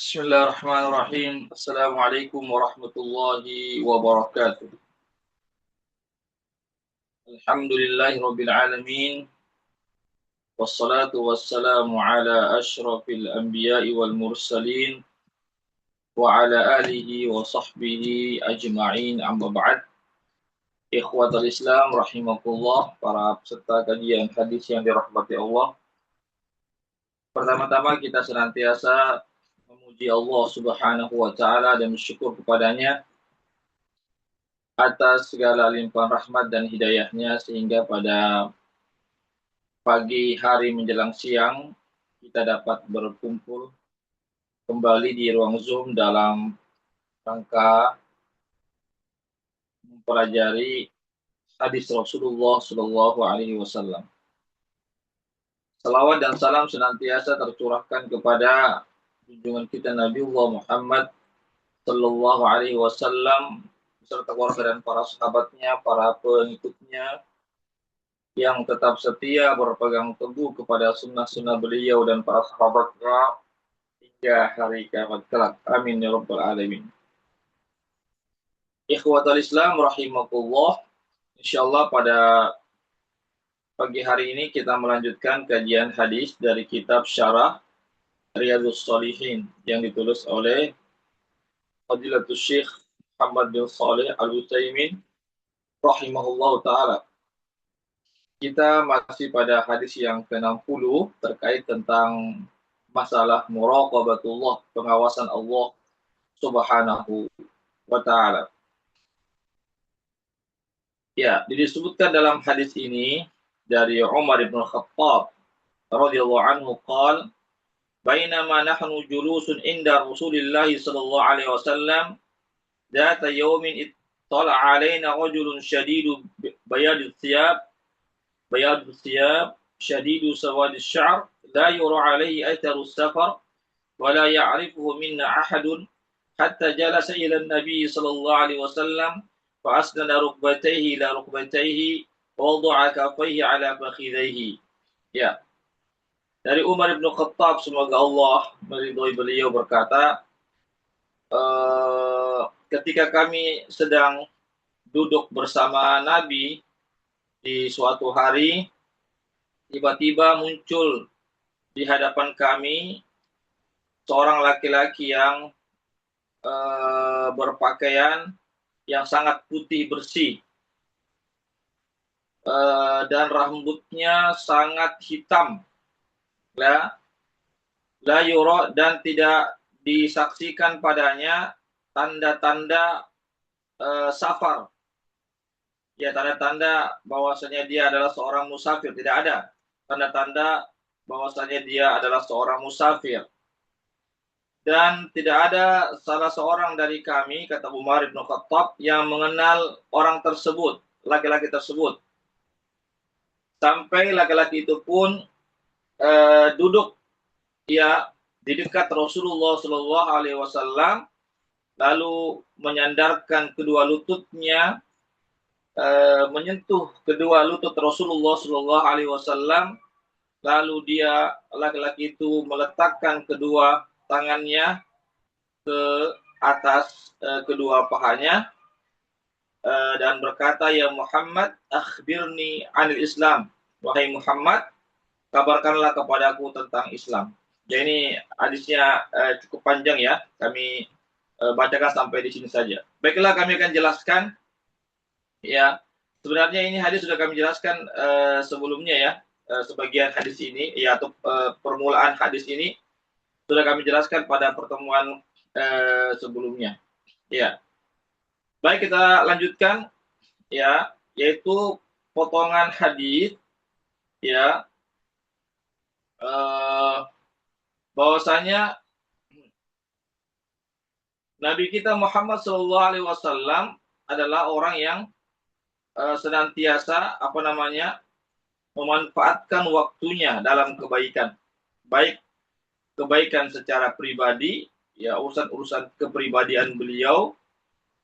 Bismillahirrahmanirrahim. Assalamualaikum warahmatullahi wabarakatuh. Alhamdulillahirabbil alamin. Wassalatu wassalamu ala asyrafil anbiya'i wal mursalin wa ala alihi wa sahbihi ajma'in, amma ba'd. Ikhwatal Islam rahimakumullah, para peserta kajian hadis yang dirahmati Allah. Pertama-tama kita senantiasa memuji Allah Subhanahu wa taala dan bersyukur kepadanya atas segala limpahan rahmat dan hidayahnya sehingga pada pagi hari menjelang siang kita dapat berkumpul kembali di ruang Zoom dalam rangka mempelajari hadis Rasulullah Shallallahu Alaihi Wasallam. Salawat dan salam senantiasa tercurahkan kepada junjungan kita Nabiullah Muhammad Shallallahu Alaihi Wasallam beserta keluarga dan para sahabatnya, para pengikutnya yang tetap setia berpegang teguh kepada sunnah-sunnah beliau dan para sahabatnya hingga hari kiamat kelak. Amin ya rabbal alamin. Ikhwatal Islam rahimakumullah. Insyaallah pada pagi hari ini kita melanjutkan kajian hadis dari kitab Syarah Riyadhus Shalihin yang ditulis oleh Fadilatul Syekh Muhammad bin Shalih Al-Utsaimin rahimahullah taala. Kita masih pada hadis yang ke-60 terkait tentang masalah muraqabatullah, pengawasan Allah Subhanahu wa taala. Ya, disebutkan dalam hadis ini dari Umar bin Khattab radhiyallahu anhu qala bainama nahnu julusun inda Rasulillah sallallahu alaihi wasallam dzata yawmin ittala alaina rajulun shadidu bayadil thiyab shadidu sawadis sya'r la yura alaihi atharu safar wa la ya'rifuhu minna ahadun hatta jalasa ila an-nabi sallallahu alaihi wasallam fa asnada rukbatayhi ila rukbatayhi wa wada'a kaffayhi ala fakhidhayhi. Ya, dari Umar bin Khattab, semoga Allah meridhoi beliau, berkata, ketika kami sedang duduk bersama Nabi di suatu hari, tiba-tiba muncul di hadapan kami seorang laki-laki yang berpakaian yang sangat putih bersih dan rambutnya sangat hitam, la yura, dan tidak disaksikan padanya tanda-tanda safar. Ya, tanda-tanda bahwasanya dia adalah seorang musafir, tidak ada tanda-tanda bahwasanya dia adalah seorang musafir. Dan tidak ada salah seorang dari kami, kata Umar bin Khattab, yang mengenal orang tersebut, laki-laki tersebut. Sampai laki-laki itu pun duduk ya di dekat Rasulullah Shallallahu Alaihi Wasallam, lalu menyandarkan kedua lututnya, menyentuh kedua lutut Rasulullah Shallallahu Alaihi Wasallam, lalu dia, laki-laki itu, meletakkan kedua tangannya ke atas kedua pahanya dan berkata, ya Muhammad, akhbirni anil Islam. Wahai Muhammad, kabarkanlah kepadaku tentang Islam. Ya, ini hadisnya cukup panjang ya, kami bacakan sampai di sini saja. Baiklah, kami akan jelaskan. Ya, sebenarnya ini hadis sudah kami jelaskan sebelumnya ya, sebagian hadis ini ya, atau permulaan hadis ini sudah kami jelaskan pada pertemuan sebelumnya. Ya, baik, kita lanjutkan ya, yaitu potongan hadis ya, bahwasanya Nabi kita Muhammad SAW adalah orang yang senantiasa memanfaatkan waktunya dalam kebaikan, baik kebaikan secara pribadi, ya, urusan-urusan kepribadian beliau,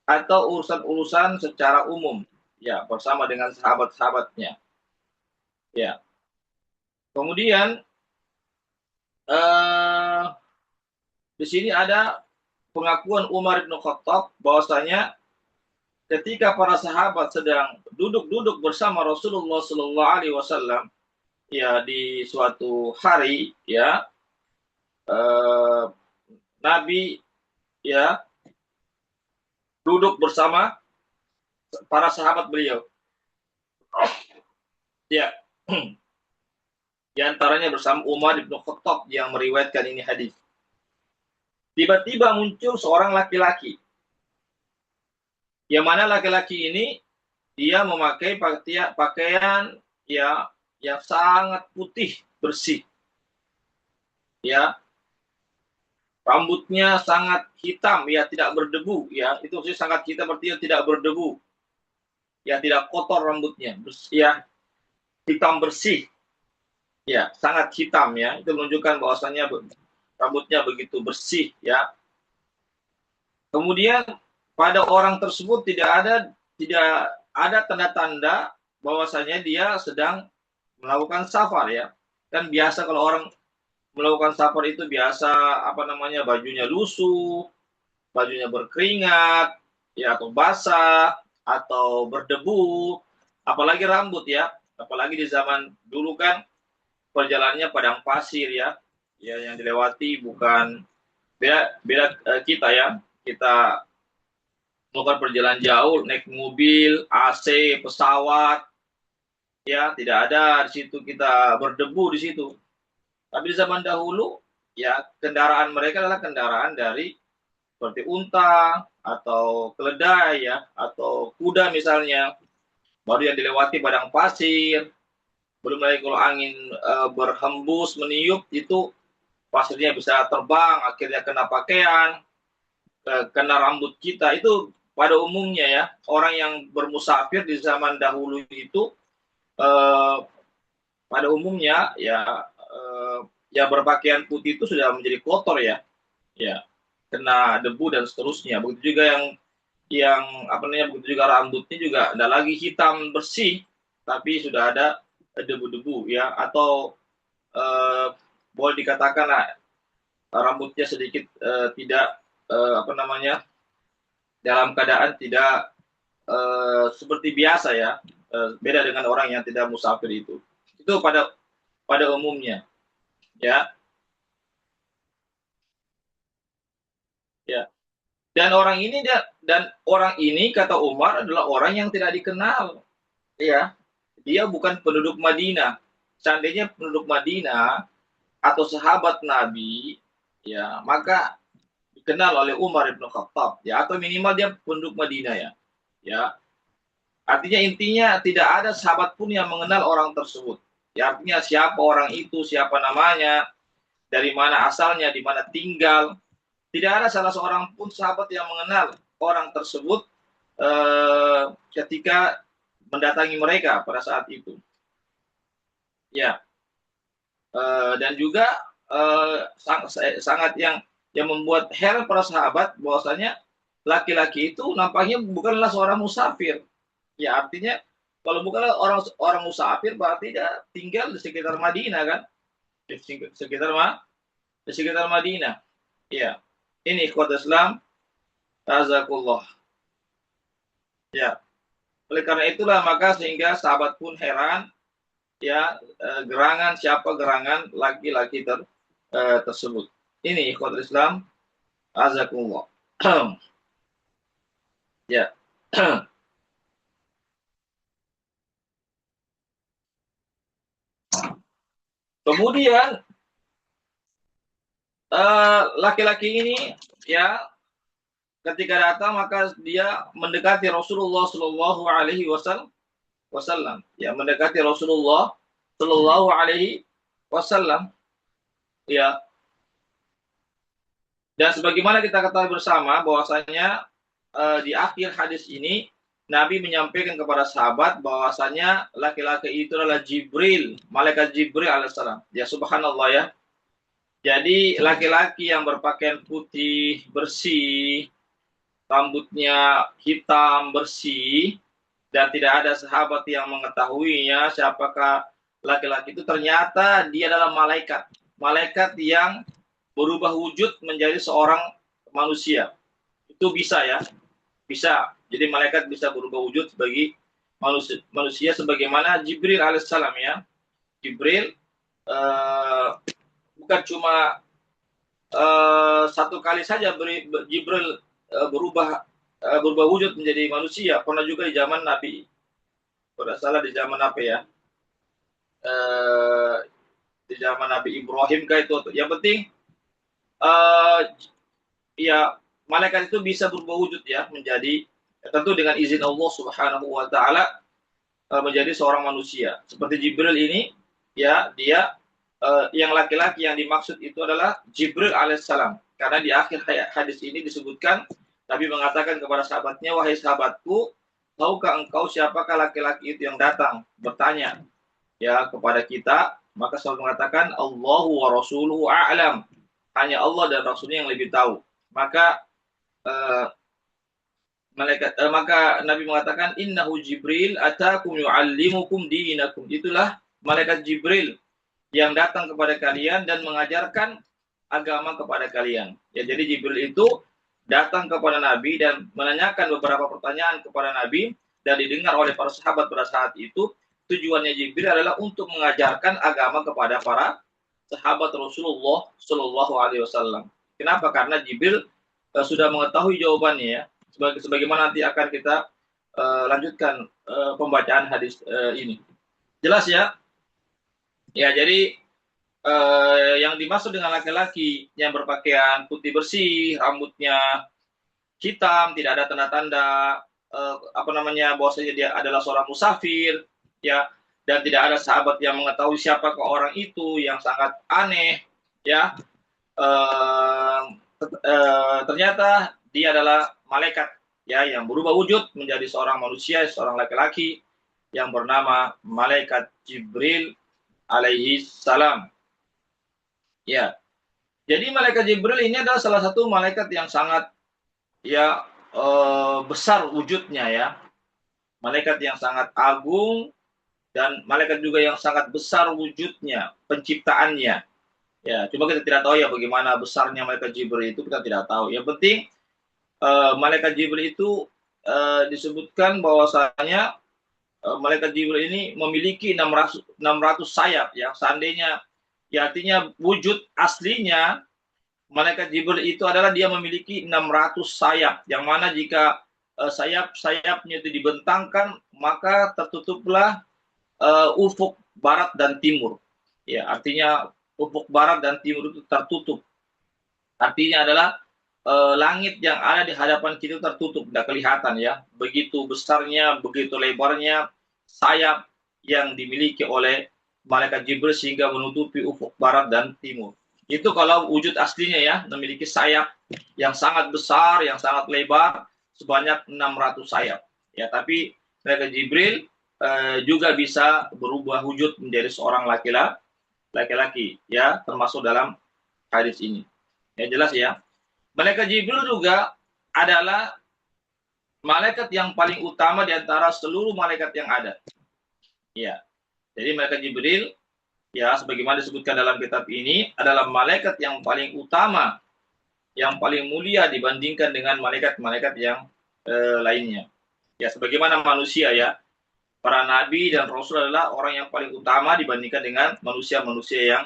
atau urusan-urusan secara umum, ya, bersama dengan sahabat-sahabatnya. Ya. Kemudian di sini ada pengakuan Umar bin Khattab bahwasanya ketika para sahabat sedang duduk-duduk bersama Rasulullah Sallallahu Alaihi Wasallam, ya di suatu hari, ya Nabi ya duduk bersama para sahabat beliau, ya di antaranya bersama Umar bin Khattab yang meriwayatkan ini hadis. Tiba-tiba muncul seorang laki-laki, yang mana laki-laki ini dia memakai pakaian ya yang sangat putih bersih, ya rambutnya sangat hitam, ya tidak berdebu, ya itu maksudnya sangat hitam artinya tidak berdebu, ya tidak kotor rambutnya, ya hitam bersih, ya sangat hitam, ya itu menunjukkan bahwasannya rambutnya begitu bersih, ya. Kemudian pada orang tersebut tidak ada tanda-tanda bahwasanya dia sedang melakukan safar, ya. Kan biasa kalau orang melakukan safar itu biasa bajunya lusuh, bajunya berkeringat, ya atau basah atau berdebu, apalagi rambut, ya. Apalagi di zaman dulu kan perjalanannya padang pasir, ya yang dilewati bukan beda kita, ya. Kita melakukan perjalanan jauh naik mobil, AC, pesawat, ya tidak ada di situ kita berdebu di situ. Tapi di zaman dahulu, ya kendaraan mereka adalah kendaraan dari seperti unta atau keledai, ya atau kuda misalnya. Baru yang dilewati padang pasir, belum lagi kalau angin berhembus meniup itu pasirnya bisa terbang, akhirnya kena pakaian, kena rambut kita. Itu pada umumnya, ya orang yang bermusafir di zaman dahulu itu pada umumnya ya berpakaian putih itu sudah menjadi kotor, ya kena debu dan seterusnya. Begitu juga begitu juga rambutnya juga tidak lagi hitam bersih, tapi sudah ada debu-debu, ya atau boleh dikatakan rambutnya sedikit tidak dalam keadaan tidak seperti biasa, ya beda dengan orang yang tidak musafir itu pada umumnya, ya dan orang ini kata Umar adalah orang yang tidak dikenal, ya dia bukan penduduk Madinah. Seandainya penduduk Madinah atau sahabat Nabi, ya maka dikenal oleh Umar bin Khattab, ya atau minimal dia penduduk Madinah, ya artinya intinya tidak ada sahabat pun yang mengenal orang tersebut, ya artinya siapa orang itu, siapa namanya, dari mana asalnya, di mana tinggal, tidak ada salah seorang pun sahabat yang mengenal orang tersebut ketika mendatangi mereka pada saat itu, ya dan juga sangat yang membuat heran para sahabat bahwasanya laki-laki itu nampaknya bukanlah seorang musafir, ya artinya kalau bukanlah orang musafir berarti dia tinggal di sekitar Madinah, kan di sekitar Madinah, ya ini ikhwat Islam azakullah, ya oleh karena itulah maka sehingga sahabat pun heran, ya siapa gerangan laki-laki tersebut. Ini ikhwat Islam azakumullah. Ya. Kemudian laki-laki ini, ya ketika datang maka dia mendekati Rasulullah Shallallahu Alaihi Wasallam, ya mendekati Rasulullah Shallallahu Alaihi Wasallam, ya. Dan sebagaimana kita ketahui bersama bahwasanya di akhir hadis ini Nabi menyampaikan kepada sahabat bahwasanya laki-laki itu adalah Jibril, malaikat Jibril alaihissalam. Ya subhanallah, ya. Jadi laki-laki yang berpakaian putih bersih, rambutnya hitam bersih, dan tidak ada sahabat yang mengetahuinya siapakah laki-laki itu, ternyata dia adalah malaikat yang berubah wujud menjadi seorang manusia. Itu bisa ya, bisa. Jadi malaikat bisa berubah wujud sebagai manusia sebagaimana Jibril alaihissalam ya. Jibril bukan cuma satu kali saja Jibril berubah wujud menjadi manusia. Pernah juga di zaman Nabi, kalau tidak salah di zaman apa ya, di zaman Nabi Ibrahim kah itu. Yang penting ya malaikat itu bisa berubah wujud ya menjadi, tentu dengan izin Allah Subhanahu wa taala, menjadi seorang manusia. Seperti Jibril ini ya, dia yang laki-laki yang dimaksud itu adalah Jibril alaihissalam. Karena di akhir hadis ini disebutkan Nabi mengatakan kepada sahabatnya, wahai sahabatku, tahukah engkau siapakah laki-laki itu yang datang bertanya ya kepada kita? Maka selalu mengatakan Allahu wa rasuluhu a'lam. Hanya Allah dan Rasulnya yang lebih tahu. Maka maka Nabi mengatakan innahu Jibril atakum yu'allimukum dinakum. Itulah malaikat Jibril yang datang kepada kalian dan mengajarkan agama kepada kalian. Ya, jadi Jibril itu datang kepada Nabi dan menanyakan beberapa pertanyaan kepada Nabi dan didengar oleh para sahabat pada saat itu. Tujuannya Jibril adalah untuk mengajarkan agama kepada para sahabat Rasulullah Shallallahu Alaihi Wasallam. Kenapa? Karena Jibril sudah mengetahui jawabannya ya. Sebagaimana nanti akan kita lanjutkan pembacaan hadis ini. Jelas ya? Ya, jadi yang dimaksud dengan laki-laki yang berpakaian putih bersih, rambutnya hitam, tidak ada tanda-tanda bahwasanya dia adalah seorang musafir, ya, dan tidak ada sahabat yang mengetahui siapakah orang itu, yang sangat aneh, ya. Ternyata dia adalah malaikat, ya, yang berubah wujud menjadi seorang manusia, seorang laki-laki yang bernama malaikat Jibril alaihi salam. Ya. Jadi malaikat Jibril ini adalah salah satu malaikat yang sangat ya besar wujudnya ya. Malaikat yang sangat agung dan malaikat juga yang sangat besar wujudnya, penciptaannya. Ya, cuma kita tidak tahu ya bagaimana besarnya malaikat Jibril itu, kita tidak tahu. Yang penting malaikat Jibril itu disebutkan bahwasanya malaikat Jibril ini memiliki 600 sayap ya. Seandainya ya, artinya wujud aslinya malaikat Jibril itu adalah dia memiliki 600 sayap, yang mana jika sayap-sayapnya itu dibentangkan maka tertutuplah ufuk barat dan timur. Ya, artinya ufuk barat dan timur itu tertutup. Artinya adalah langit yang ada di hadapan kita tertutup, tidak kelihatan ya. Begitu besarnya, begitu lebarnya sayap yang dimiliki oleh malaikat Jibril sehingga menutupi ufuk barat dan timur. Itu kalau wujud aslinya ya, memiliki sayap yang sangat besar, yang sangat lebar, sebanyak 600 sayap. Ya, tapi malaikat Jibril juga bisa berubah wujud menjadi seorang laki-laki ya, termasuk dalam hadis ini. Ya, jelas ya. Malaikat Jibril juga adalah malaikat yang paling utama di antara seluruh malaikat yang ada. Ya. Jadi malaikat Jibril ya, sebagaimana disebutkan dalam kitab ini, adalah malaikat yang paling utama, yang paling mulia dibandingkan dengan malaikat-malaikat yang lainnya. Ya, sebagaimana manusia ya, para nabi dan rasul adalah orang yang paling utama dibandingkan dengan manusia-manusia yang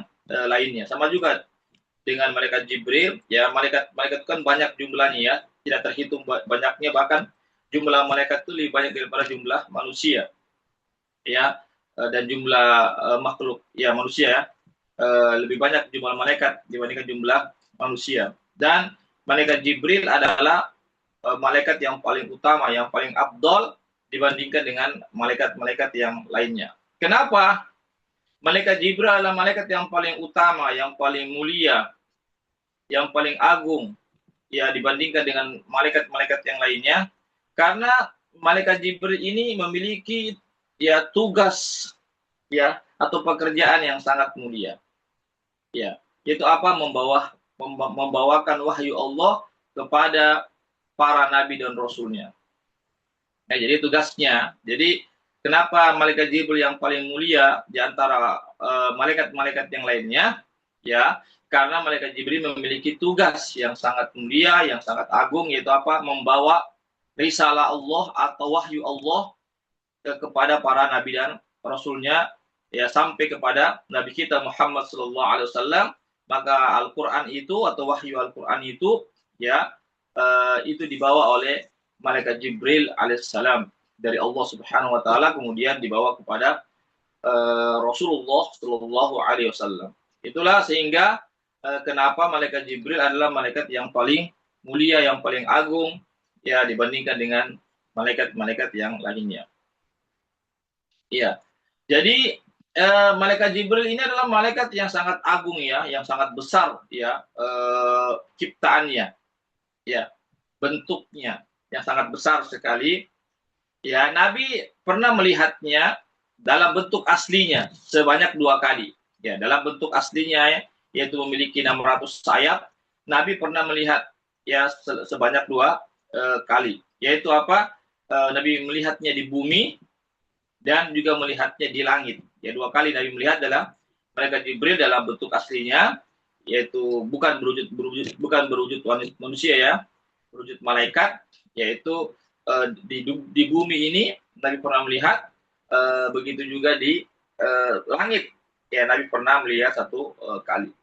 lainnya. Sama juga dengan malaikat Jibril, ya, malaikat kan banyak jumlahnya ya, tidak terhitung banyaknya, bahkan jumlah malaikat itu lebih banyak daripada jumlah manusia. Ya, dan jumlah makhluk ya manusia ya, lebih banyak jumlah malaikat dibandingkan jumlah manusia. Dan malaikat Jibril adalah malaikat yang paling utama, yang paling afdol dibandingkan dengan malaikat-malaikat yang lainnya. Kenapa? Malaikat Jibril adalah malaikat yang paling utama, yang paling mulia, yang paling agung ya dibandingkan dengan malaikat-malaikat yang lainnya, karena malaikat Jibril ini memiliki ya tugas ya atau pekerjaan yang sangat mulia. Ya, yaitu apa? Membawakan wahyu Allah kepada para nabi dan rasulnya. Ya, jadi tugasnya. Jadi kenapa malaikat Jibril yang paling mulia di antara malaikat-malaikat yang lainnya? ya, karena malaikat Jibril memiliki tugas yang sangat mulia, yang sangat agung, yaitu apa? Membawa risalah Allah atau wahyu Allah kepada para nabi dan rasulnya, ya, sampai kepada nabi kita Muhammad sallallahu alaihi wasallam. Maka Al-Qur'an itu atau wahyu Al-Qur'an itu, ya, itu dibawa oleh malaikat Jibril alaihissalam dari Allah Subhanahu wa taala, kemudian dibawa kepada Rasulullah sallallahu alaihi wasallam. Itulah sehingga kenapa malaikat Jibril adalah malaikat yang paling mulia, yang paling agung, ya, dibandingkan dengan malaikat-malaikat yang lainnya. Iya. Jadi malaikat Jibril ini adalah malaikat yang sangat agung, ya, yang sangat besar, ya, ciptaannya, ya, bentuknya yang sangat besar sekali. Ya, Nabi pernah melihatnya dalam bentuk aslinya sebanyak 2 kali. Ya, dalam bentuk aslinya, yaitu memiliki 600 sayap, Nabi pernah melihat, ya, sebanyak 2 kali. Yaitu apa? Nabi melihatnya di bumi dan juga melihatnya di langit. Ya, 2 kali Nabi melihat dalam malaikat Jibril dalam bentuk aslinya, yaitu bukan berwujud manusia, ya, berwujud malaikat, yaitu di bumi ini Nabi pernah melihat, begitu juga di langit, ya, Nabi pernah melihat 1 kali.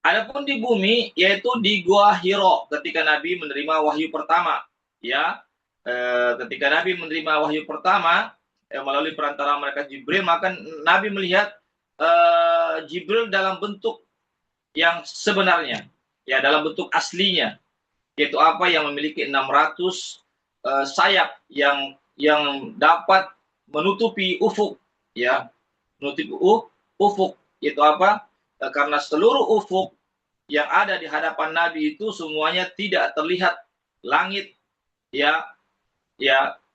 Adapun di bumi, yaitu di Gua Hiro ketika Nabi menerima wahyu pertama, ya, ketika Nabi menerima wahyu pertama melalui perantara malaikat Jibril, maka Nabi melihat Jibril dalam bentuk yang sebenarnya, ya, dalam bentuk aslinya, yaitu apa? Yang memiliki 600 sayap yang dapat menutupi ufuk, ya, menutupi ufuk. Itu apa? Karena seluruh ufuk yang ada di hadapan Nabi itu semuanya tidak terlihat langit, ya,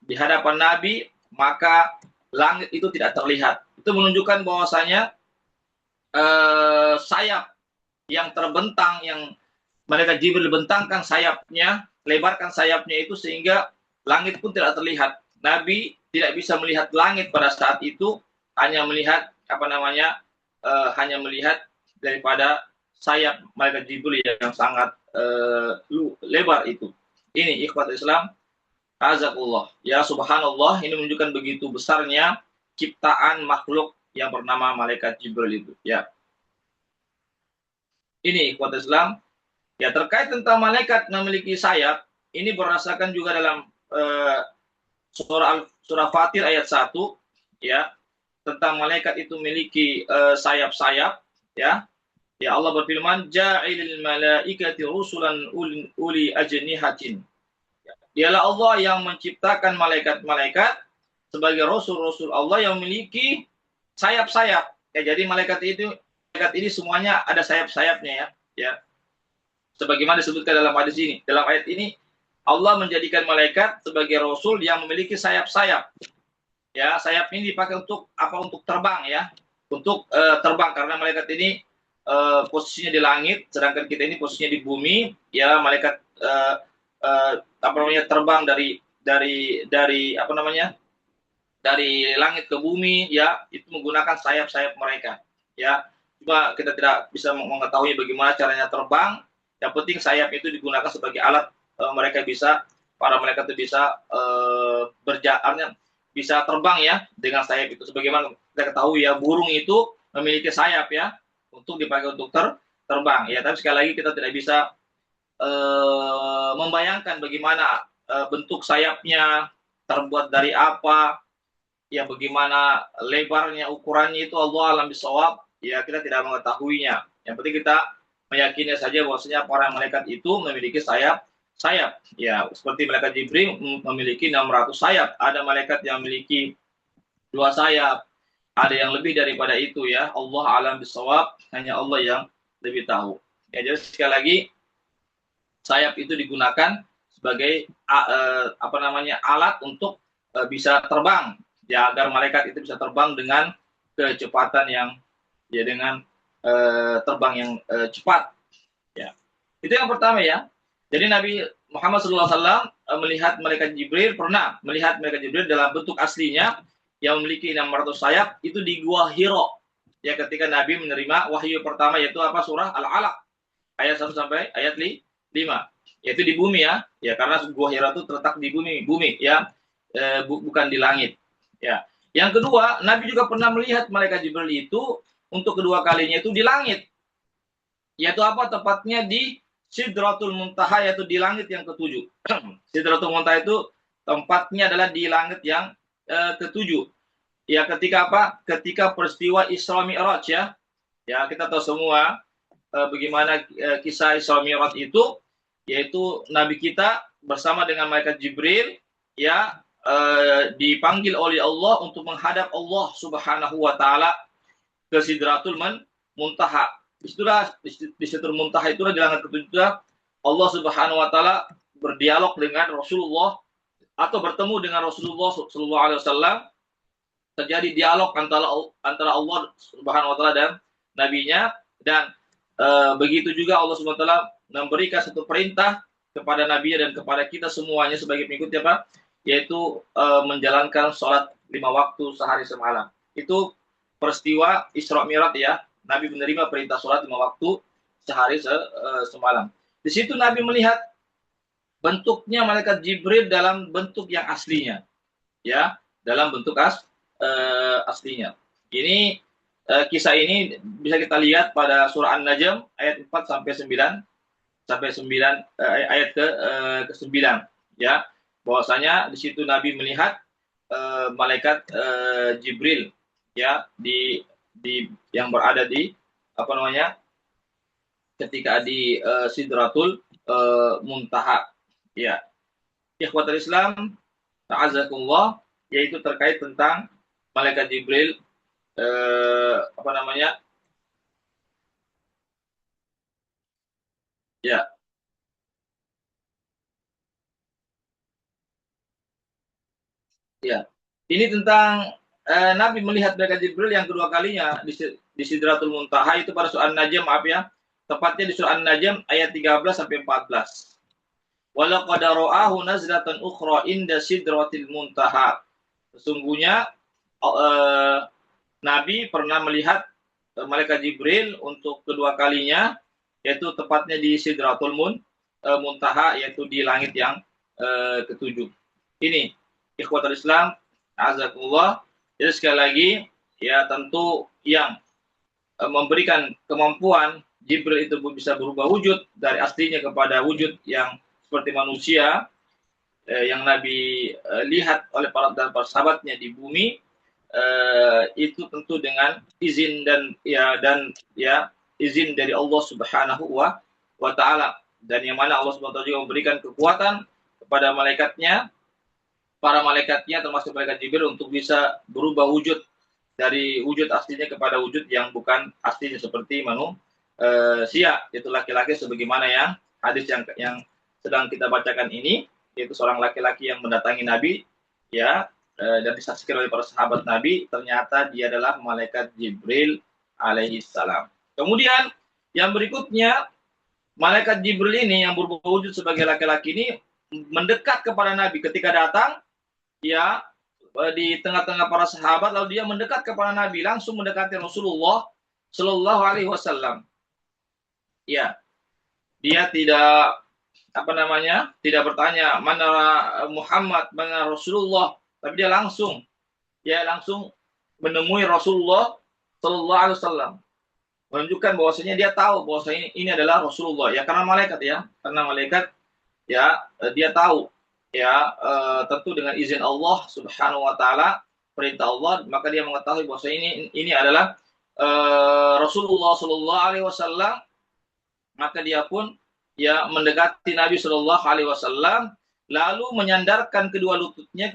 di hadapan Nabi, maka langit itu tidak terlihat. Itu menunjukkan bahwasanya sayap yang terbentang, yang malaikat Jibril bentangkan sayapnya, lebarkan sayapnya itu sehingga langit pun tidak terlihat. Nabi tidak bisa melihat langit pada saat itu, hanya melihat hanya melihat daripada sayap malaikat Jibril yang sangat lebar itu. Ini ikhwat Islam, azakullah. Ya, subhanallah, ini menunjukkan begitu besarnya ciptaan makhluk yang bernama malaikat Jibril itu, ya. Ini ikhwat Islam. Ya, terkait tentang malaikat memiliki sayap, ini berdasarkan juga dalam surah Fatir ayat 1, ya, tentang malaikat itu memiliki sayap-sayap, ya. Ya, Allah berfirman, ja'ilil malaikati rusulan uli ajnihatin. Dialah Allah yang menciptakan malaikat-malaikat sebagai rasul-rasul Allah yang memiliki sayap-sayap. Ya, jadi malaikat ini semuanya ada sayap-sayapnya, ya. Ya. Sebagaimana disebutkan dalam hadis ini, dalam ayat ini Allah menjadikan malaikat sebagai rasul yang memiliki sayap-sayap. Ya, sayap ini dipakai untuk apa? Untuk terbang, ya. Untuk terbang, karena malaikat ini posisinya di langit, sedangkan kita ini posisinya di bumi. Ya, malaikat terbang dari langit ke bumi, ya, itu menggunakan sayap-sayap mereka, ya. Cuma kita tidak bisa mengetahui bagaimana caranya terbang. Yang penting sayap itu digunakan sebagai alat para malaikat itu bisa berjalan, bisa terbang, ya, dengan sayap itu. Sebagaimana kita ketahui, ya, burung itu memiliki sayap, ya, untuk dipakai untuk terbang, ya. Tapi sekali lagi kita tidak bisa membayangkan bagaimana bentuk sayapnya, terbuat dari apa, ya, bagaimana lebarnya, ukurannya, itu Allah alam bisawab, ya, kita tidak mengetahuinya. Yang penting kita meyakini saja bahwasanya para malaikat itu memiliki sayap, ya, seperti malaikat Jibril memiliki 600 sayap. Ada malaikat yang memiliki 2 sayap, ada yang lebih daripada itu, ya. Allah alam bisawab, hanya Allah yang lebih tahu. Ya, jadi sekali lagi sayap itu digunakan sebagai alat untuk bisa terbang, ya, agar malaikat itu bisa terbang dengan kecepatan yang, ya, dengan terbang yang cepat, ya. Itu yang pertama, ya. Jadi Nabi Muhammad SAW melihat malaikat Jibril, pernah melihat malaikat Jibril dalam bentuk aslinya yang memiliki 600 sayap, itu di Gua Hiro, ya ketika Nabi menerima wahyu pertama, yaitu apa? Surah Al-Alaq ayat 1 sampai ayat 5, yaitu di bumi ya karena Gua Hira itu terletak di bumi ya, bukan di langit ya. Yang kedua, Nabi juga pernah melihat malaikat Jibril itu untuk kedua kalinya itu di langit, yaitu apa? Tepatnya di Sidratul Muntaha, yaitu di langit yang ketujuh. Sidratul Muntaha itu tempatnya adalah di langit yang ketujuh. Ya ketika apa? Ketika peristiwa Isra Mi'raj ya. Ya kita tahu semua bagaimana kisah Isra Mi'raj itu, yaitu Nabi kita bersama dengan malaikat Jibril ya dipanggil oleh Allah untuk menghadap Allah Subhanahu wa taala ke Sidratul Muntaha. Di Sidratul Muntaha itulah di langit ketujuh Allah Subhanahu wa taala berdialog dengan Rasulullah atau bertemu dengan Rasulullah sallallahu alaihi wasallam. Terjadi dialog antara Allah Subhanahu wa taala dan nabinya, dan begitu juga Allah Subhanahu wa taala memberikan satu perintah kepada nabinya dan kepada kita semuanya sebagai pengikutnya apa? Yaitu menjalankan sholat 5 waktu sehari semalam. Itu peristiwa Isra Mi'raj ya. Nabi menerima perintah sholat 5 waktu sehari semalam. Di situ Nabi melihat bentuknya malaikat Jibril dalam bentuk yang aslinya. Ya, dalam bentuk aslinya. Ini kisah ini bisa kita lihat pada surah An-Najm ayat 4 sampai 9 ayat ke-9 ya. Bahwasanya di situ Nabi melihat malaikat Jibril ya di yang berada di apa namanya? Ketika di Sidratul Muntaha ya. Ikhwatul Islam, ta'azakumullah, yaitu terkait tentang malaikat Jibril apa namanya? Ya. Ya. Ini tentang Nabi melihat malaikat Jibril yang kedua kalinya di Sidratul Muntaha itu pada surah An-Najm, maaf ya. Tepatnya di surah An-Najm ayat 13 sampai 14. Walaqad ra'ahu nazlatan ukhra inda Sidratil Muntaha. Sesungguhnya Nabi pernah melihat malaikat Jibril untuk kedua kalinya, yaitu tepatnya di Sidratul Muntaha, yaitu di langit yang ketujuh. Ini ikhwatul Islam, azakumullah. Jadi sekali lagi ya, tentu yang memberikan kemampuan Jibril itu bisa berubah wujud dari aslinya kepada wujud yang seperti manusia yang Nabi lihat oleh para sahabatnya di bumi, itu tentu dengan izin dan izin dari Allah Subhanahu wa taala, dan yang mana Allah Subhanahu wa taala juga memberikan kekuatan kepada para malaikatnya termasuk malaikat Jibril untuk bisa berubah wujud dari wujud aslinya kepada wujud yang bukan aslinya seperti manusia, yaitu laki-laki, sebagaimana yang hadis yang sedang kita bacakan ini, yaitu seorang laki-laki yang mendatangi Nabi ya, dan disaksikan oleh para sahabat Nabi, ternyata dia adalah malaikat Jibril alaihi salam. Kemudian yang berikutnya, malaikat Jibril ini yang berubah wujud sebagai laki-laki ini mendekat kepada Nabi ketika datang ya di tengah-tengah para sahabat, lalu dia mendekat kepada Nabi, langsung mendekati Rasulullah Shallallahu Alaihi Wasallam. Ya, dia tidak tidak bertanya mana Muhammad, mana Rasulullah, tapi dia langsung menemui Rasulullah Shallallahu Alaihi Wasallam, menunjukkan bahwasanya dia tahu bahwasanya ini adalah Rasulullah ya, karena malaikat ya, dia tahu ya, tentu dengan izin Allah Subhanahu wa taala, perintah Allah, maka dia mengetahui bahwa ini adalah Rasulullah sallallahu alaihi wasallam. Maka dia pun ya mendekati Nabi sallallahu alaihi wasallam, lalu menyandarkan kedua lututnya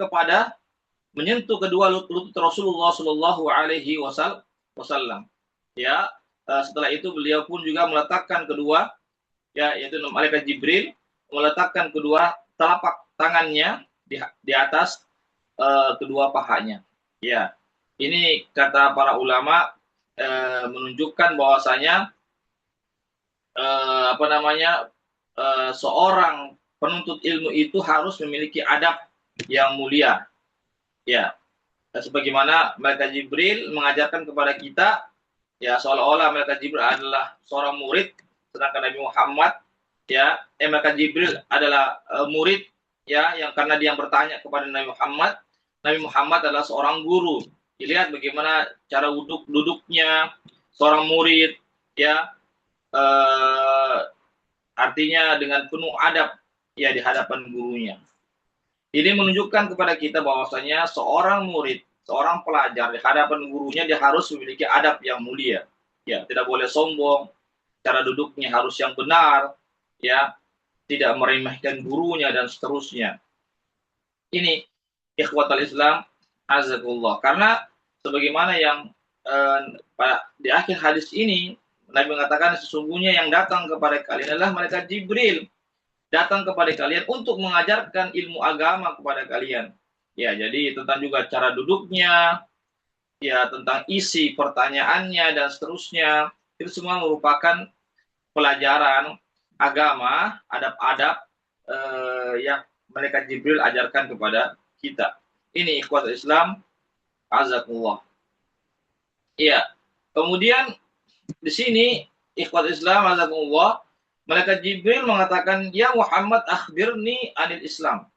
menyentuh kedua lutut Rasulullah sallallahu alaihi wasallam. Ya, setelah itu beliau pun juga meletakkan kedua, ya, yaitu malaikat Jibril meletakkan kedua telapak tangannya di atas kedua pahanya. Ya, ini kata para ulama menunjukkan bahwasanya seorang penuntut ilmu itu harus memiliki adab yang mulia. Ya, sebagaimana malaikat Jibril mengajarkan kepada kita Ya, seolah-olah malaikat Jibril adalah seorang murid, sedangkan Nabi Muhammad ya, malaikat Jibril adalah murid ya, yang karena dia yang bertanya kepada Nabi Muhammad. Nabi Muhammad adalah seorang guru. Dilihat bagaimana cara duduknya seorang murid ya, artinya dengan penuh adab ya di hadapan gurunya. Ini menunjukkan kepada kita bahwasanya seorang murid, seorang pelajar di hadapan gurunya dia harus memiliki adab yang mulia. Ya, tidak boleh sombong, cara duduknya harus yang benar, ya, tidak meremehkan gurunya dan seterusnya. Ini ikhwatal Islam azakullah. Karena sebagaimana yang di akhir hadis ini Nabi mengatakan sesungguhnya yang datang kepada kalian adalah malaikat Jibril, datang kepada kalian untuk mengajarkan ilmu agama kepada kalian. Ya, jadi tentang juga cara duduknya, ya tentang isi pertanyaannya dan seterusnya. Itu semua merupakan pelajaran agama, adab-adab yang malaikat Jibril ajarkan kepada kita. Ini ikhwat Islam, azakumullah. Iya. Kemudian di sini ikhwat Islam, azakumullah, malaikat Jibril mengatakan, "Ya Muhammad, akhbirni anil Islam."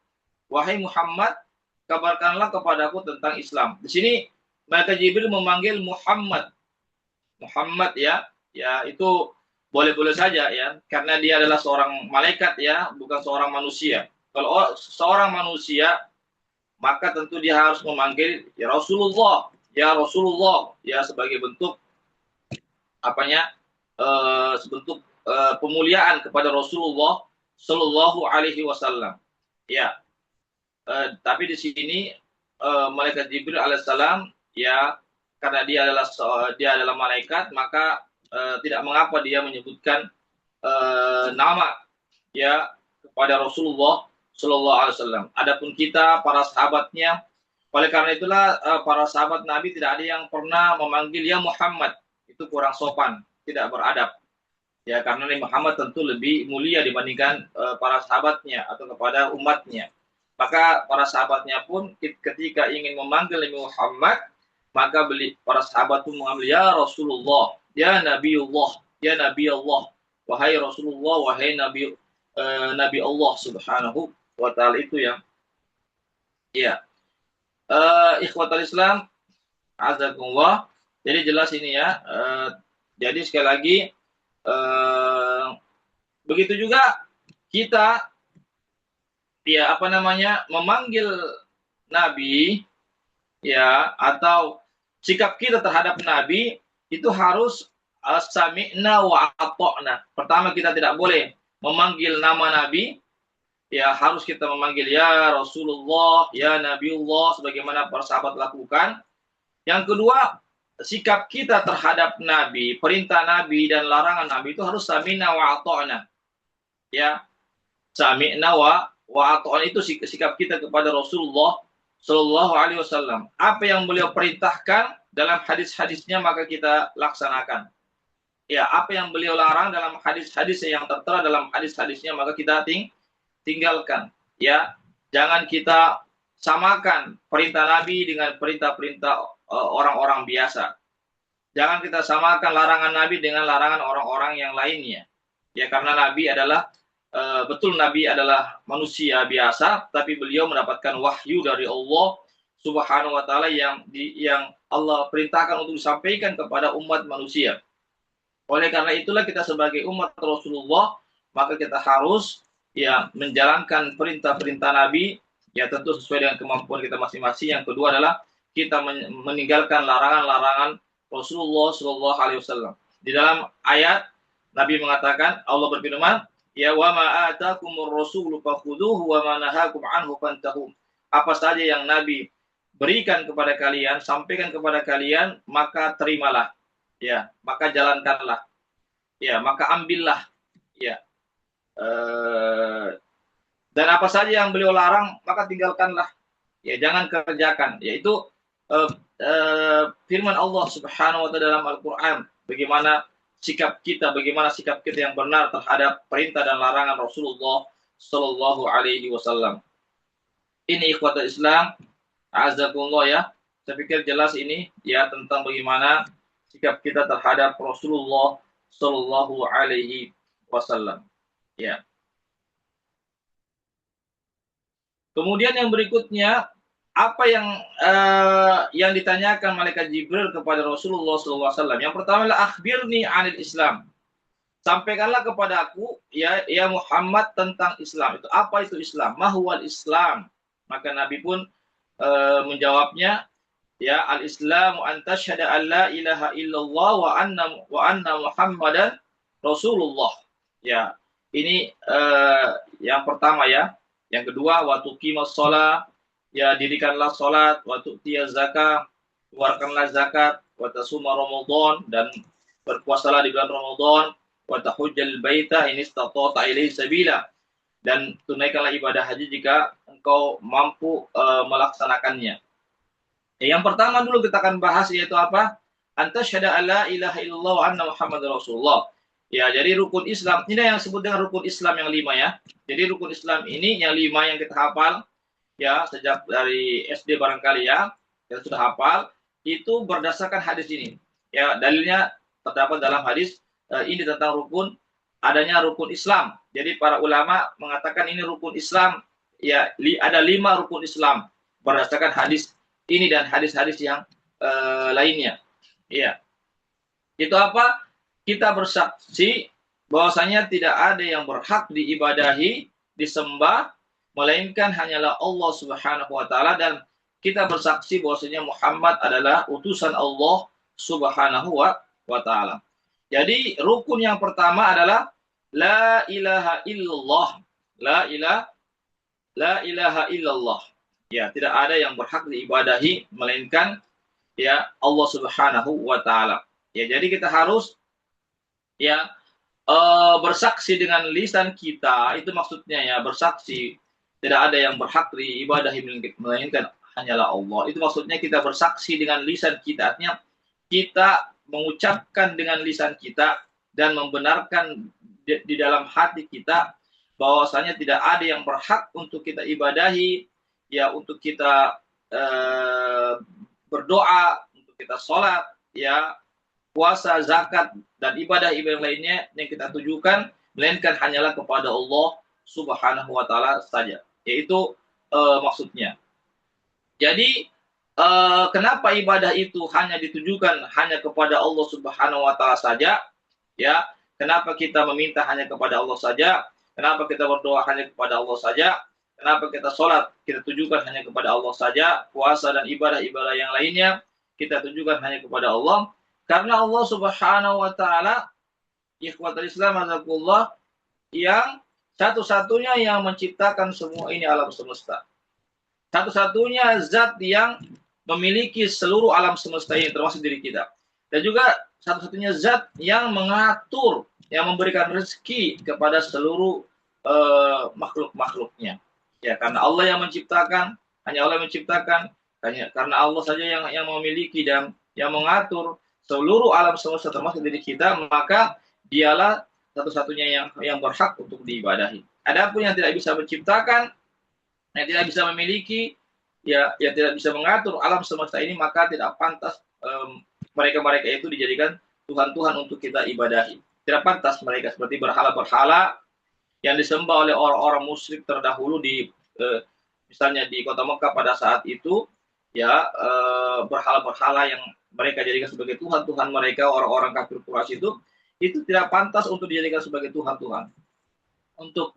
Wahai Muhammad, kabarkanlah kepadaku tentang Islam. Di sini malaikat Jibril memanggil Muhammad. Muhammad ya, ya itu boleh-boleh saja ya, karena dia adalah seorang malaikat ya, bukan seorang manusia. Kalau seorang manusia, maka tentu dia harus memanggil ya Rasulullah, ya sebagai bentuk apanya? Sebentuk pemuliaan kepada Rasulullah Shallallahu Alaihi Wasallam. Ya, tapi di sini malaikat Jibril alaihissalam ya, karena dia adalah malaikat, maka tidak mengapa dia menyebutkan nama ya kepada Rasulullah Shallallahu Alaihi Wasallam. Adapun kita para sahabatnya, oleh karena itulah para sahabat Nabi tidak ada yang pernah memanggil ya Muhammad, itu kurang sopan, tidak beradab. Ya, karena Nabi Muhammad tentu lebih mulia dibandingkan para sahabatnya atau kepada umatnya. Maka para sahabatnya pun ketika ingin memanggil Nabi Muhammad, maka para sahabat pun mengambil ya Rasulullah, ya Nabiullah, ya Nabi Allah, wahai Rasulullah, wahai Nabi Nabi Allah Subhanahu wa taala. Itu yang ya. Ikhwatal Islam azakumullah. Jadi jelas ini ya. Jadi sekali lagi begitu juga kita ya memanggil Nabi ya, atau sikap kita terhadap Nabi itu harus sami'na wa ata'na. Pertama, kita tidak boleh memanggil nama Nabi, ya harus kita memanggil ya Rasulullah, ya Nabiullah sebagaimana para sahabat lakukan. Yang kedua, sikap kita terhadap Nabi, perintah Nabi dan larangan Nabi itu harus sami'na wa ata'na. Ya, sami'na wa ata'na itu sikap kita kepada Rasulullah Shallallahu Alaihi Wasallam. Apa yang beliau perintahkan dalam hadis-hadisnya maka kita laksanakan. Ya, apa yang beliau larang dalam hadis-hadis yang tertera dalam hadis-hadisnya maka kita tinggalkan. Ya, jangan kita samakan perintah Nabi dengan perintah-perintah orang-orang biasa. Jangan kita samakan larangan Nabi dengan larangan orang-orang yang lainnya. Ya, karena Nabi adalah betul Nabi adalah manusia biasa, tapi beliau mendapatkan wahyu dari Allah Subhanahu wa taala yang Allah perintahkan untuk disampaikan kepada umat manusia. Oleh karena itulah kita sebagai umat Rasulullah, maka kita harus ya menjalankan perintah-perintah Nabi, ya tentu sesuai dengan kemampuan kita masing-masing. Yang kedua adalah kita meninggalkan larangan-larangan Rasulullah Shallallahu Alaihi Wasallam. Di dalam ayat Nabi mengatakan, Allah berfirman, ya wa ma atakumur rasulu fakhuduhu wa ma nahakum anhu fantahu. Apa saja yang Nabi berikan kepada kalian, sampaikan kepada kalian, maka terimalah. Ya, maka jalankanlah. Ya, maka ambillah. Ya. Dan apa saja yang beliau larang, maka tinggalkanlah. Ya, jangan kerjakan. Yaitu firman Allah Subhanahu wa taala dalam Al-Qur'an, bagaimana sikap kita yang benar terhadap perintah dan larangan Rasulullah Shallallahu Alaihi Wasallam. Ini ikhwatul Islam, azakumullah ya. Saya pikir jelas ini ya tentang bagaimana sikap kita terhadap Rasulullah Shallallahu Alaihi Wasallam. Ya. Kemudian yang berikutnya, apa yang ditanyakan malaikat Jibril kepada Rasulullah SAW? Yang pertama adalah akhbirni anil Islam. Sampaikanlah kepada aku ya Muhammad tentang Islam. Itu apa itu Islam? Mahwal Islam. Maka Nabi pun menjawabnya, ya al-Islamu an tasyhada an la ilaha illallah wa anna Muhammadan Rasulullah. Ya, ini yang pertama ya. Yang kedua, wa tuqimus shalah, ya dirikanlah salat, wa tu'tiyaz zakah, keluarkanlah zakat, wa tasuma Ramadan, dan berpuasalah di bulan Ramadan, wa tahujjal baita in istata'ta ilaihi sabila, dan tunaikanlah ibadah haji jika engkau mampu melaksanakannya. Yang pertama dulu kita akan bahas yaitu apa? Anta syahada alla ilaha illallah wa anna Muhammadar Rasulullah. Ya, jadi rukun Islam, ini yang disebut dengan rukun Islam yang 5 ya. Jadi rukun Islam ini yang 5 yang kita hafal, ya sejak dari SD barangkali ya, kita sudah hafal, itu berdasarkan hadis ini. Ya, dalilnya terdapat dalam hadis ini tentang adanya rukun Islam. Jadi para ulama mengatakan ini rukun Islam, ya ada 5 rukun Islam berdasarkan hadis ini dan hadis-hadis yang lainnya. Iya. Itu apa? Kita bersaksi bahwasanya tidak ada yang berhak diibadahi, disembah, melainkan hanyalah Allah Subhanahu wa taala, dan kita bersaksi bahwasanya Muhammad adalah utusan Allah Subhanahu wa taala. Jadi rukun yang pertama adalah la ilaha illallah. La ilaha illallah. Ya, tidak ada yang berhak diibadahi melainkan ya Allah Subhanahu wa taala. Ya, jadi kita harus ya bersaksi dengan lisan kita, itu maksudnya ya, bersaksi tidak ada yang berhak diibadahi melainkan hanyalah Allah. Itu maksudnya kita bersaksi dengan lisan kita, artinya kita mengucapkan dengan lisan kita dan membenarkan di dalam hati kita bahwasanya tidak ada yang berhak untuk kita ibadahi, ya untuk kita berdoa, untuk kita sholat, ya puasa, zakat, dan ibadah-ibadah lainnya yang kita tujukan melainkan hanyalah kepada Allah Subhanahu wa taala saja. Yaitu maksudnya. Jadi kenapa ibadah itu hanya ditujukan hanya kepada Allah Subhanahu wa taala saja? Ya, kenapa kita meminta hanya kepada Allah saja? Kenapa kita berdoa hanya kepada Allah saja? Kenapa kita sholat kita tujukan hanya kepada Allah saja? Puasa dan ibadah-ibadah yang lainnya kita tujukan hanya kepada Allah. Karena Allah Subhanahu wa taala, ikhwatul Islam azakullah, yang satu-satunya yang menciptakan semua ini alam semesta. Satu-satunya zat yang memiliki seluruh alam semesta ini termasuk diri kita. Dan juga satu-satunya zat yang mengatur, yang memberikan rezeki kepada seluruh makhluk-makhluknya. Ya, karena Allah yang menciptakan, hanya Allah yang menciptakan, karena Allah saja yang memiliki dan yang mengatur seluruh alam semesta termasuk diri kita, maka dialah satu-satunya yang berhak untuk diibadahi. Adapun yang tidak bisa menciptakan, yang tidak bisa memiliki, ya yang tidak bisa mengatur alam semesta ini, maka tidak pantas mereka-mereka itu dijadikan Tuhan-Tuhan untuk kita ibadahi. Tidak pantas mereka seperti berhala-berhala yang disembah oleh orang-orang musyrik terdahulu misalnya di kota Mekah pada saat itu, ya berhala-berhala yang mereka jadikan sebagai Tuhan-Tuhan mereka, orang-orang kafir Quraisy itu tidak pantas untuk dijadikan sebagai Tuhan-Tuhan. Untuk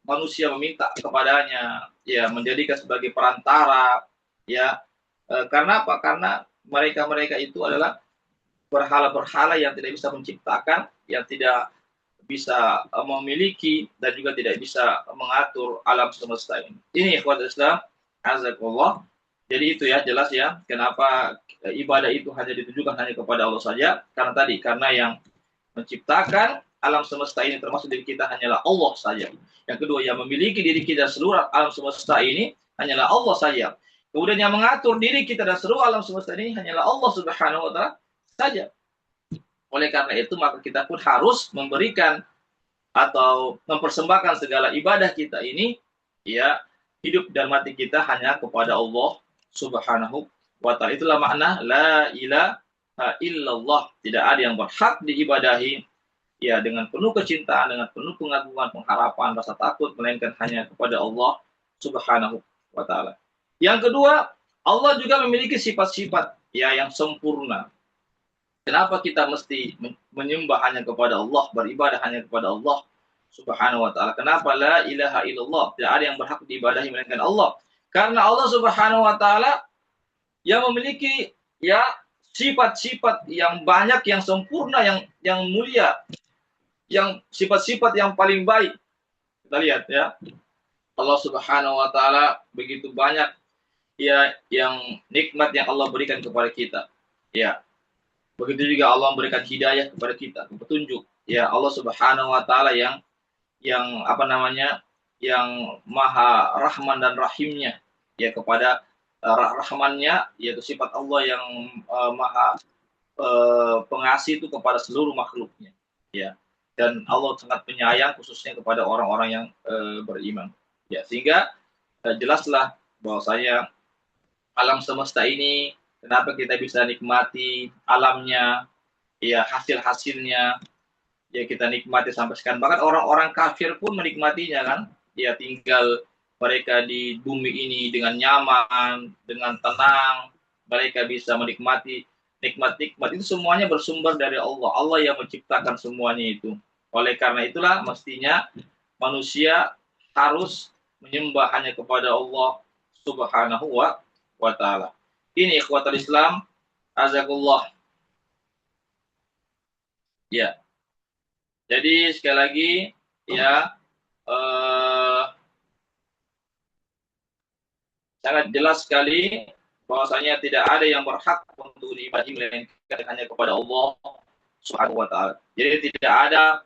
manusia meminta kepadanya, ya menjadikan sebagai perantara, ya karena apa? Karena mereka itu adalah berhala-berhala yang tidak bisa menciptakan, yang tidak bisa memiliki dan juga tidak bisa mengatur alam semesta ini. Ini ikhwatul Islam azakumullah. Jadi itu ya, jelas ya kenapa ibadah itu hanya ditujukan hanya kepada Allah saja, karena yang menciptakan alam semesta ini termasuk diri kita hanyalah Allah saja. Yang kedua, yang memiliki diri kita seluruh alam semesta ini hanyalah Allah saja. Kemudian yang mengatur diri kita dan seluruh alam semesta ini hanyalah Allah Subhanahu wa taala saja. Oleh karena itu maka kita pun harus memberikan atau mempersembahkan segala ibadah kita ini, ya hidup dan mati kita hanya kepada Allah Subhanahu wa taala. Itulah makna la illallah, tidak ada yang berhak diibadahi ya dengan penuh kecintaan, dengan penuh pengagungan, pengharapan, rasa takut, melainkan hanya kepada Allah Subhanahu wa taala. Yang kedua, Allah juga memiliki sifat-sifat ya yang sempurna. Kenapa kita mesti menyembah hanya kepada Allah, beribadah hanya kepada Allah Subhanahu wa taala? Kenapa la ilaha illallah? Tidak ada yang berhak diibadahi melainkan Allah. Karena Allah Subhanahu wa taala yang memiliki ya sifat-sifat yang banyak, yang sempurna, yang mulia, yang sifat-sifat yang paling baik. Kita lihat ya. Allah Subhanahu wa taala begitu banyak ya yang nikmat yang Allah berikan kepada kita. Ya. Begitu juga Allah memberikan hidayah kepada kita, petunjuk. Ya, Allah Subhanahu wa taala yang apa namanya? Yang Maha Rahman dan Rahimnya ya kepada rahmannya yaitu sifat Allah yang Maha pengasih itu kepada seluruh makhluknya. Ya. Dan Allah sangat penyayang khususnya kepada orang-orang yang beriman. Ya, sehingga jelaslah bahwasanya alam semesta ini kenapa kita bisa nikmati alamnya, ya hasil-hasilnya, ya kita nikmati sampai sekarang. Bahkan orang-orang kafir pun menikmatinya kan, ya tinggal mereka di bumi ini dengan nyaman, dengan tenang, mereka bisa menikmati nikmat-nikmat itu semuanya bersumber dari Allah. Allah yang menciptakan semuanya itu. Oleh karena itulah mestinya manusia harus menyembah hanya kepada Allah Subhanahu wa taala. Ini ikhwatul Islam, azakullah. Ya. Jadi sekali lagi ya sangat jelas sekali bahwasanya tidak ada yang berhak untuk diibadahi melainkan hanya kepada Allah Subhanahu wa taala. Jadi tidak ada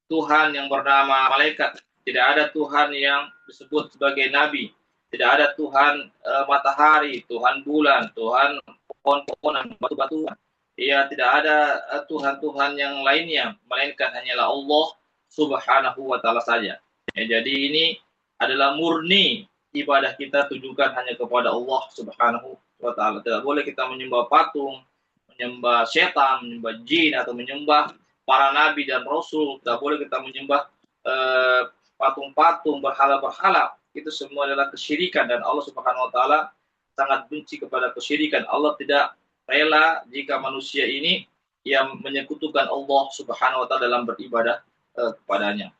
Tuhan yang bernama malaikat, tidak ada Tuhan yang disebut sebagai nabi, tidak ada Tuhan matahari, Tuhan bulan, Tuhan pohon-pohonan, batu-batuan. Ya, tidak ada Tuhan-Tuhan yang lainnya, melainkan hanyalah Allah Subhanahu wa taala saja. Ya, jadi ini adalah murni ibadah kita tujukan hanya kepada Allah Subhanahu wa taala. Tidak boleh kita menyembah patung, menyembah setan, menyembah jin atau menyembah para nabi dan rasul. Tidak boleh kita menyembah patung-patung, berhala-berhala. Itu semua adalah kesyirikan dan Allah Subhanahu wa taala sangat benci kepada kesyirikan. Allah tidak rela jika manusia ini yang menyekutukan Allah Subhanahu wa taala dalam beribadah kepadanya.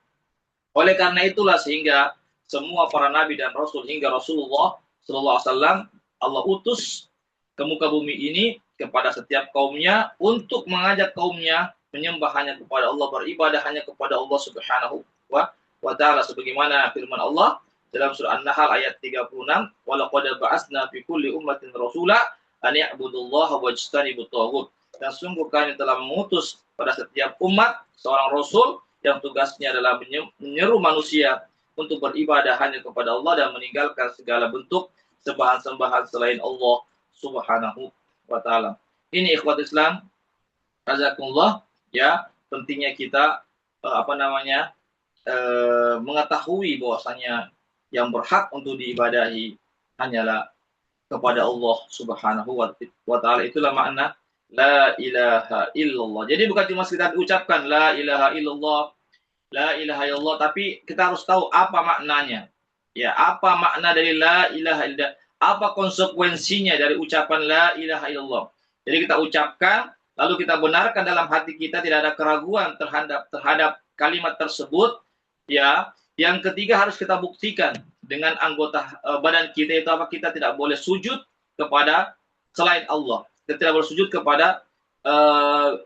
Oleh karena itulah sehingga semua para nabi dan rasul hingga Rasulullah sallallahu alaihi wasallam Allah utus ke muka bumi ini kepada setiap kaumnya untuk mengajak kaumnya menyembah hanya kepada Allah, beribadah hanya kepada Allah Subhanahu wa taala sebagaimana firman Allah dalam surah An-Nahl ayat 36, "Wa laqad ba'atsna fi kulli ummatin rasula an ya'budullaha wajtanibut taghut." Dan sungguh kami telah mengutus pada setiap umat seorang rasul yang tugasnya adalah menyeru manusia untuk beribadah hanya kepada Allah dan meninggalkan segala bentuk sembahan-sembahan selain Allah Subhanahu wa taala. Ini ikhwat Islam, azakumullah, ya, pentingnya kita mengetahui bahwasanya yang berhak untuk diibadahi hanyalah kepada Allah Subhanahu wa taala. Itulah makna la ilaha illallah. Jadi bukan cuma sekedar diucapkan la ilaha illallah, la ilaha illallah, tapi kita harus tahu apa maknanya. Ya, apa makna dari la ilaha illallah? Apa konsekuensinya dari ucapan la ilaha illallah? Jadi kita ucapkan, lalu kita benarkan dalam hati kita, tidak ada keraguan terhadap kalimat tersebut. Ya, yang ketiga harus kita buktikan dengan anggota badan kita itu apa? Kita tidak boleh sujud kepada selain Allah. Kita tidak boleh sujud kepada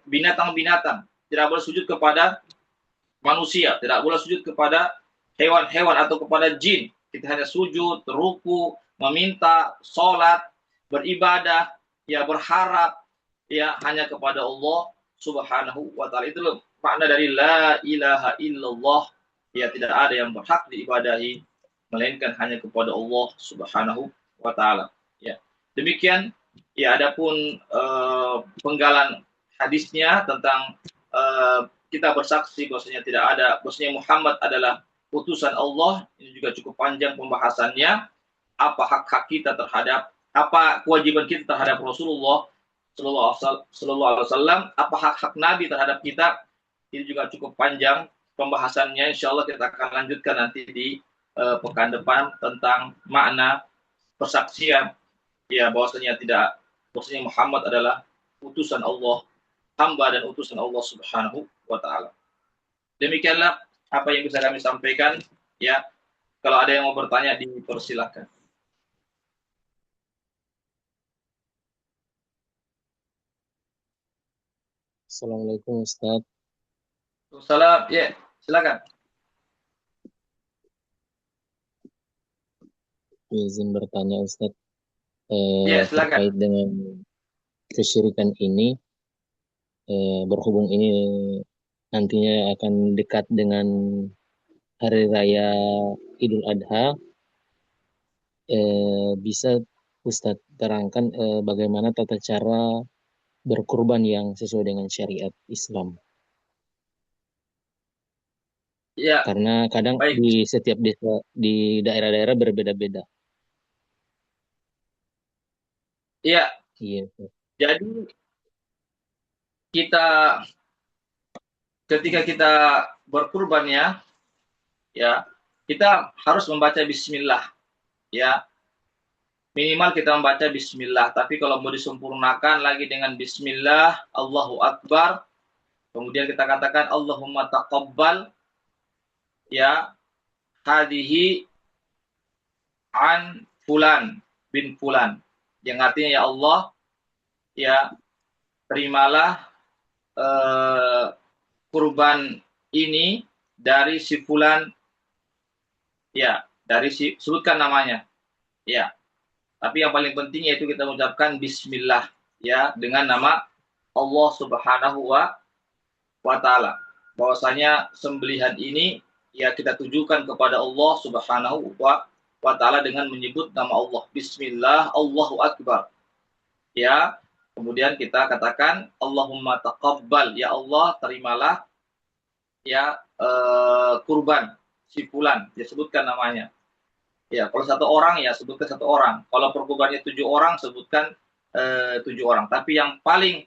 binatang-binatang. Tidak boleh sujud kepada manusia. Tidak boleh sujud kepada hewan-hewan atau kepada jin. Kita hanya sujud, ruku, meminta, sholat, beribadah, ya berharap, ya hanya kepada Allah Subhanahu wa taala. Itu makna dari la ilaha illallah. Ya, tidak ada yang berhak diibadahi melainkan hanya kepada Allah Subhanahu wa taala. Ya. Demikian ya, adapun penggalan hadisnya tentang kita bersaksi bahwasanya tidak ada, bahwasanya Muhammad adalah utusan Allah, ini juga cukup panjang pembahasannya. Apa hak-hak kita terhadap, apa kewajiban kita terhadap Rasulullah Sallallahu Alaihi Wasallam, apa hak-hak Nabi terhadap kita, ini juga cukup panjang pembahasannya. Insya Allah kita akan lanjutkan nanti di pekan depan tentang makna persaksian, ya bahwasanya Muhammad adalah utusan Allah, hamba dan utusan Allah Subhanahu wa taala. Demikianlah apa yang bisa kami sampaikan, ya. Kalau ada yang mau bertanya dipersilakan. Assalamualaikum Ustaz. Salam, ya, silakan. Izin bertanya Ustaz, Ya, silakan. terkait dengan kesyirikan ini, berhubung ini nantinya akan dekat dengan Hari Raya Idul Adha, bisa Ustaz terangkan bagaimana tata cara berkurban yang sesuai dengan syariat Islam? Ya, Karena kadang baik. di setiap desa, di daerah-daerah berbeda-beda. Ya, Iya, Ustaz. jadi kita ketika kita berkurban, ya, kita harus membaca bismillah, ya. Minimal kita membaca bismillah, tapi kalau mau disempurnakan lagi dengan bismillah, Allahu Akbar, kemudian kita katakan Allahumma taqabbal, ya, hadihi an fulan bin fulan. Yang artinya, ya Allah, ya, terimalah kurban ini dari si fulan, ya, dari si, sebutkan namanya, ya. Tapi yang paling penting yaitu kita mengucapkan bismillah, ya, dengan nama Allah Subhanahu wa taala. Bahwasanya sembelihan ini, ya, kita tujukan kepada Allah Subhanahu wa taala dengan menyebut nama Allah. Bismillah, Allahu Akbar. Ya. Kemudian kita katakan Allahumma taqabbal, ya Allah, terimalah, ya, kurban si fulan, disebutkan namanya. Ya, kalau satu orang, ya sebutkan satu orang. Kalau perkurbannya 7 orang, sebutkan 7 orang. Tapi yang paling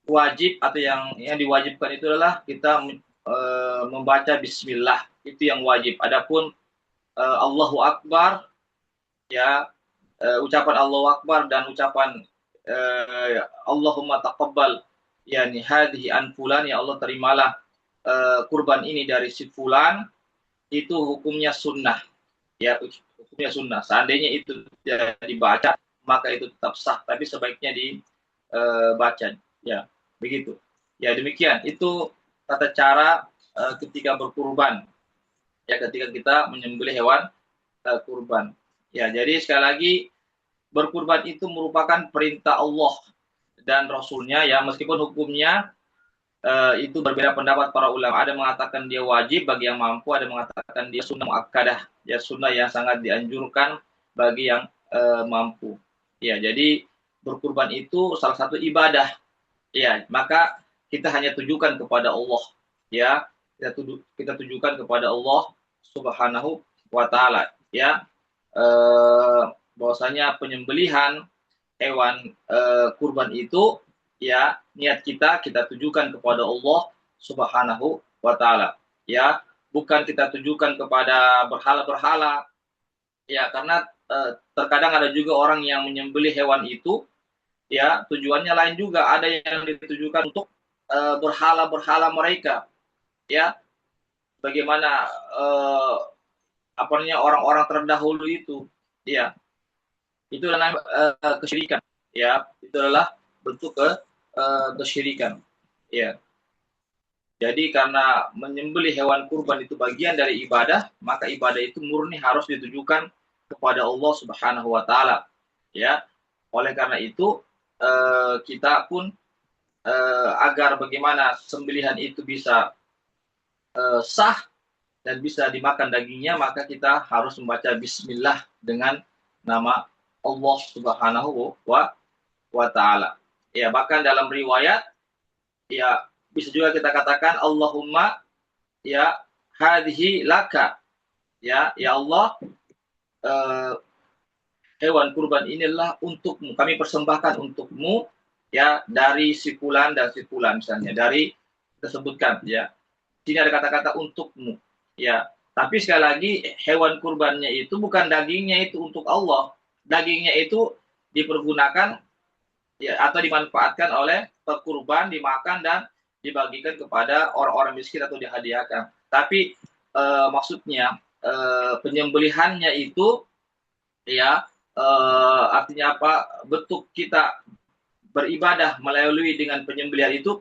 wajib atau yang diwajibkan itu adalah kita membaca bismillah. Itu yang wajib. Adapun Allahu Akbar, ya, ucapan Allahu Akbar dan ucapan Allahumma taqabbal, yani hadhihi an fulan, ya Allah, terimalah kurban ini dari si fulan, itu hukumnya sunnah. Ya, hukumnya sunnah. Seandainya itu tidak dibaca, maka itu tetap sah, tapi sebaiknya dibaca, ya, begitu. Ya, demikian itu tata cara ketika berkurban, ya, ketika kita menyembelih hewan kurban. Ya, jadi sekali lagi, berkurban itu merupakan perintah Allah dan Rasulnya, ya, meskipun hukumnya itu berbeda pendapat para ulama. Ada mengatakan dia wajib bagi yang mampu, ada mengatakan dia sunnah muakkadah, ya, sunnah yang sangat dianjurkan bagi yang mampu. Ya, jadi berkurban itu salah satu ibadah. Ya, maka kita hanya tujukan kepada Allah, ya. Kita tujukan kepada Allah Subhanahu wa taala, ya. Bahwasanya penyembelihan hewan kurban itu, ya, niat kita tujukan kepada Allah Subhanahu wa taala, ya, bukan kita tujukan kepada berhala-berhala, ya, karena terkadang ada juga orang yang menyembelih hewan itu, ya, tujuannya lain juga. Ada yang ditujukan untuk berhala-berhala mereka, ya, bagaimana orang-orang terdahulu itu, ya, itu adalah kesyirikan, ya, itu adalah bentuk kesyirikan, ya. Jadi karena menyembelih hewan kurban itu bagian dari ibadah, maka ibadah itu murni harus ditujukan kepada Allah Subhanahu wa taala, ya. Oleh karena itu kita pun agar bagaimana sembelihan itu bisa sah dan bisa dimakan dagingnya, maka kita harus membaca bismillah dengan nama Allah Subhanahu wa taala. Ya, bahkan dalam riwayat, ya, bisa juga kita katakan Allahumma, ya, hadhihi laka, ya, ya Allah, hewan kurban inilah untukmu, kami persembahkan untukmu, ya dari si fulan dan si fulan misalnya, dari tersebutkan ya. Sini ada kata-kata untukmu ya. Tapi sekali lagi hewan kurbannya itu bukan dagingnya itu untuk Allah. Dagingnya itu dipergunakan ya atau dimanfaatkan oleh pekurban, dimakan dan dibagikan kepada orang-orang miskin atau dihadiahkan. Tapi maksudnya penyembelihannya itu ya artinya apa? Bentuk kita beribadah melalui dengan penyembelihan itu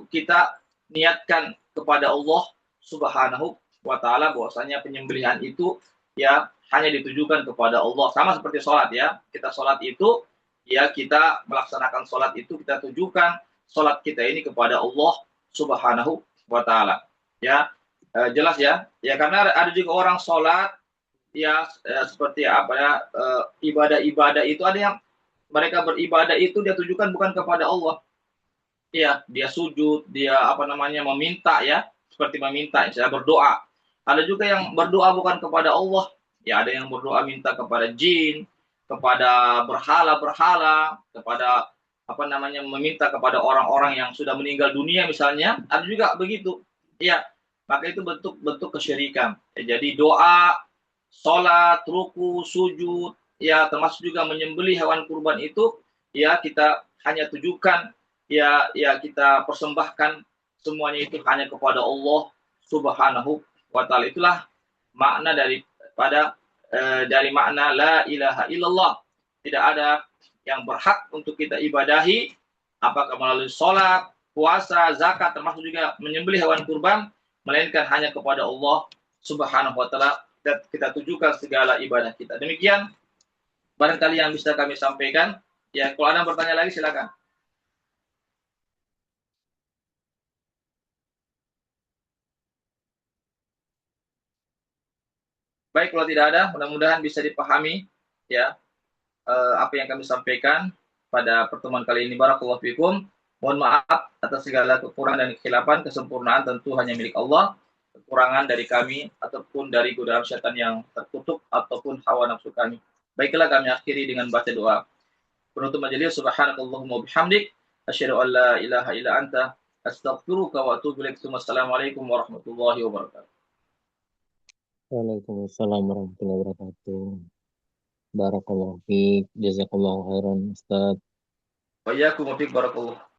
kita niatkan kepada Allah Subhanahu wa taala bahwasanya penyembelihan itu ya hanya ditujukan kepada Allah. Sama seperti sholat ya. Kita sholat itu ya kita melaksanakan sholat itu kita tujukan sholat kita ini kepada Allah Subhanahu wa taala. Ya, jelas ya. Ya karena ada juga orang sholat ya seperti apa ya ibadah-ibadah itu ada yang mereka beribadah itu dia tujukan bukan kepada Allah. Iya, dia sujud, dia apa namanya meminta ya, seperti meminta, saya berdoa. Ada juga yang berdoa bukan kepada Allah. Ya, ada yang berdoa minta kepada jin, kepada berhala-berhala, kepada apa namanya meminta kepada orang-orang yang sudah meninggal dunia misalnya. Ada juga begitu. Iya, maka itu bentuk-bentuk kesyirikan. Ya, jadi doa, sholat, ruku, sujud, ya termasuk juga menyembelih hewan kurban itu, ya kita hanya tujukan ya kita persembahkan semuanya itu hanya kepada Allah Subhanahu wa taala. Itulah makna daripada dari makna la ilaha illallah. Tidak ada yang berhak untuk kita ibadahi apakah melalui sholat, puasa, zakat termasuk juga menyembelih hewan kurban melainkan hanya kepada Allah Subhanahu wa taala kita tujukan segala ibadah kita. Demikian barangkali yang bisa kami sampaikan. Ya, kalau ada bertanya lagi silakan. Baik, kalau tidak ada, mudah-mudahan bisa dipahami ya apa yang kami sampaikan pada pertemuan kali ini. Barakallahu fikum. Mohon maaf atas segala kekurangan dan kekhilafan, kesempurnaan tentu hanya milik Allah. Kekurangan dari kami ataupun dari godaan syaitan yang terkutuk ataupun hawa nafsu kami. Baiklah kami akhiri dengan baca doa. Penutup majelis subhanakallahumma bihamdik asyhadu an la ilaha illa anta astaghfiruka wa atubu ilaik. Wassalamualaikum warahmatullahi wabarakatuh. Waalaikumsalam warahmatullahi wabarakatuh. Barakallahu fiik, jazakallahu khairan Ustaz. Wa iyyakum wa fiik barakallah.